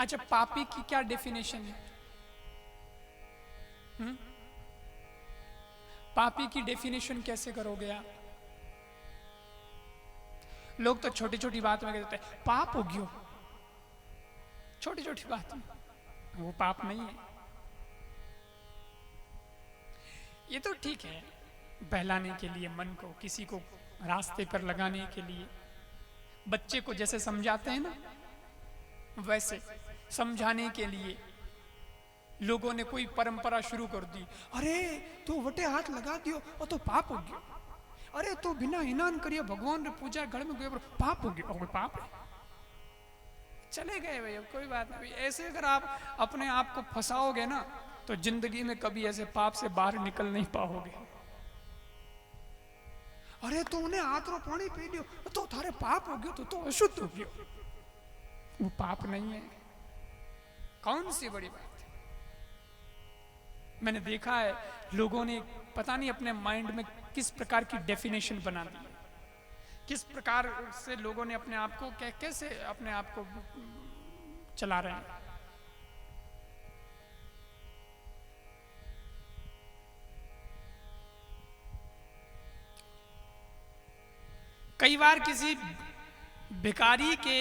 अच्छा, पापी की क्या डेफिनेशन है? पापी की डेफिनेशन कैसे करोगे आप? लोग तो छोटी छोटी बात में कहते हैं पाप हो गयो, छोटी छोटी बात में। वो पाप नहीं है। ये तो ठीक है, बहलाने के लिए मन को, किसी को रास्ते पर लगाने के लिए, बच्चे को जैसे समझाते हैं ना, वैसे समझाने के लिए लोगों ने कोई परंपरा शुरू कर दी। अरे तो वटे हाथ लगा दियो वो तो पाप हो गयो। अरे तो बिना स्नान करिए भगवान रे पूजा घर में गए पाप हो गयो। और पाप है, चले गए भाई, अब कोई बात नहीं। ऐसे अगर आप अपने आप को फंसाओगे ना तो जिंदगी में कभी ऐसे पाप से बाहर निकल नहीं पाओगे। अरे तो उन्हें हाथ रो पानी पी लियो तो थारे पाप हो गयो, तो अशुद्ध हो गयो। वो पाप नहीं है। कौन सी बड़ी बात है। मैंने देखा है लोगों ने पता नहीं अपने माइंड में किस प्रकार की डेफिनेशन बना दी, किस प्रकार से लोगों ने अपने आप को कैसे अपने आप को चला रहे हैं। कई बार किसी भिखारी के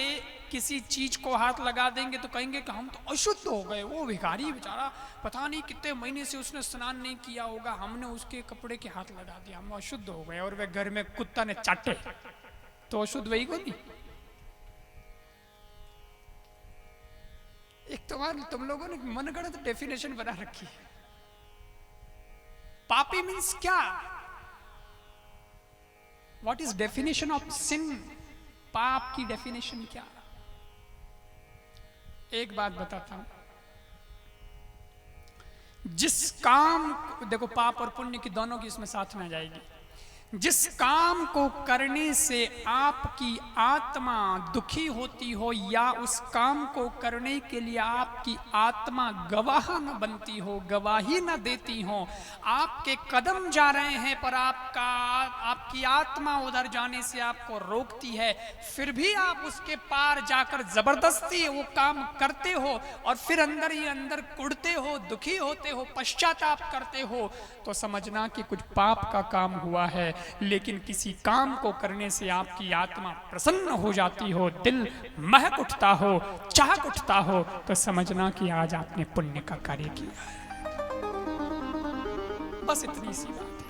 किसी चीज को हाथ लगा देंगे तो कहेंगे कि हम तो अशुद्ध हो गए। वो भिखारी बेचारा पता नहीं कितने महीने से उसने स्नान नहीं किया होगा, हमने उसके कपड़े के हाथ लगा दिया, हम अशुद्ध हो गए। और वे घर में कुत्ता ने चाटे तो अशुद्ध वही को नहीं। एक तो तुम लोगों ने मनगढ़ंत डेफिनेशन बना रखी है। पापी मीन्स क्या? What is definition of sin? पाप की डेफिनेशन क्या? एक बात बताता हूं, जिस काम, देखो पाप और पुण्य की दोनों की इसमें साथ में आ जाएगी। जिस काम को करने से आपकी आत्मा दुखी होती हो या उस काम को करने के लिए आपकी आत्मा गवाह न बनती हो, गवाही न देती हो, आपके कदम जा रहे हैं पर आपकी आत्मा उधर जाने से आपको रोकती है, फिर भी आप उसके पार जाकर जबरदस्ती वो काम करते हो और फिर अंदर ही अंदर कुढ़ते हो, दुखी होते हो, पश्चाताप करते हो, तो समझना कि कुछ पाप का काम हुआ है। लेकिन किसी काम को करने से आपकी आत्मा प्रसन्न हो जाती हो, दिल महक उठता हो, चाहक उठता हो, तो समझना कि आज आपने पुण्य का कार्य किया है। बस इतनी सी बात है।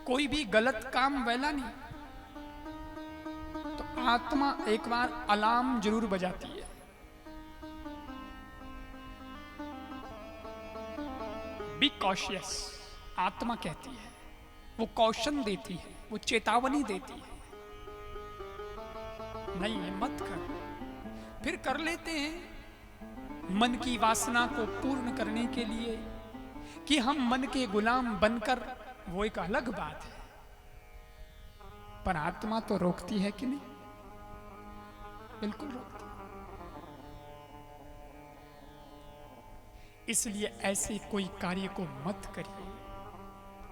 कोई भी गलत काम वेला नहीं तो आत्मा एक बार अलार्म जरूर बजाती है। बी कॉशियस, आत्मा कहती है, वो कौशन देती है, वो चेतावनी देती है, नहीं ये मत कर। फिर कर लेते हैं मन की वासना को पूर्ण करने के लिए कि हम मन के गुलाम बनकर, वो एक अलग बात है। पर आत्मा तो रोकती है कि नहीं? बिल्कुल रोकती है। इसलिए ऐसे कोई कार्य को मत करिए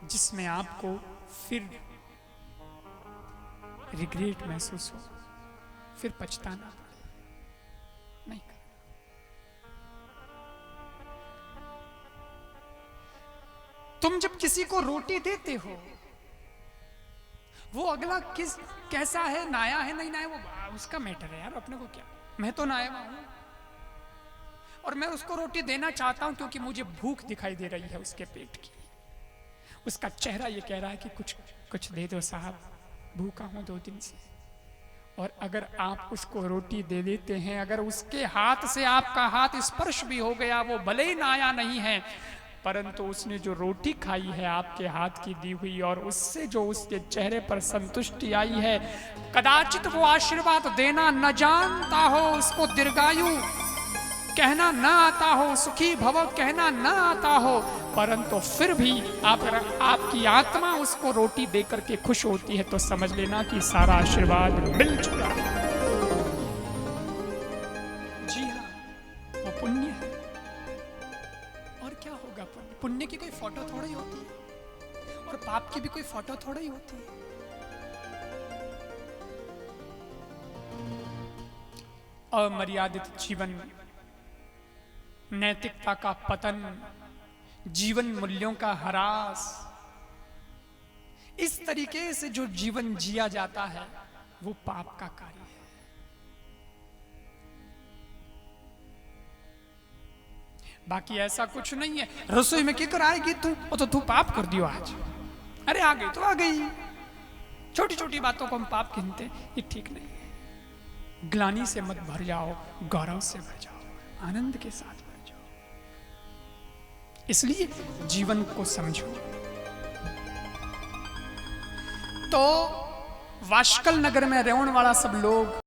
जिसमें आपको फिर रिग्रेट महसूस हो, फिर पछताना पड़े। नहीं करना। तुम जब किसी को रोटी देते हो, वो अगला कैसा है, नाया है नहीं नाया, वो उसका मैटर है यार, अपने को क्या। मैं तो नाया हूं और मैं उसको रोटी देना चाहता हूं क्योंकि मुझे भूख दिखाई दे रही है उसके पेट की। उसका चेहरा ये कह रहा है कि कुछ दे दो साहब, भूखा हूं 2 दिन से। और अगर आप उसको रोटी दे देते हैं, अगर उसके हाथ से आपका हाथ स्पर्श भी हो गया, वो भले ही नाया नहीं है, परंतु उसने जो रोटी खाई है आपके हाथ की दी हुई, और उससे जो उसके चेहरे पर संतुष्टि आई है, कदाचित वो आशीर्वाद देना न जानता हो, उसको दीर्घायु कहना ना आता हो, सुखी भव कहना ना आता हो, परंतु फिर भी आपकी आत्मा उसको रोटी देकर के खुश होती है, तो समझ लेना कि सारा आशीर्वाद मिल चुका है। जी हाँ, वो पुण्य है। और क्या होगा? पुण्य की कोई फोटो थोड़ी होती है और पाप की भी कोई फोटो थोड़ी ही होती है। अमर्यादित जीवन, नैतिकता का पतन, जीवन मूल्यों का ह्रास, इस तरीके से जो जीवन जिया जाता है वो पाप का कार्य है। बाकी ऐसा कुछ नहीं है। रसोई में क्या कराएगी तू, वो तो तू पाप कर दियो आज, अरे आ गई तो आ गई। छोटी छोटी बातों को हम पाप गिनते, ये ठीक नहीं है। ग्लानि से मत भर जाओ, गौरव से भर जाओ, आनंद के साथ भर जाओ। इसलिए जीवन को समझो। तो वाशकल नगर में रहने वाला सब लोग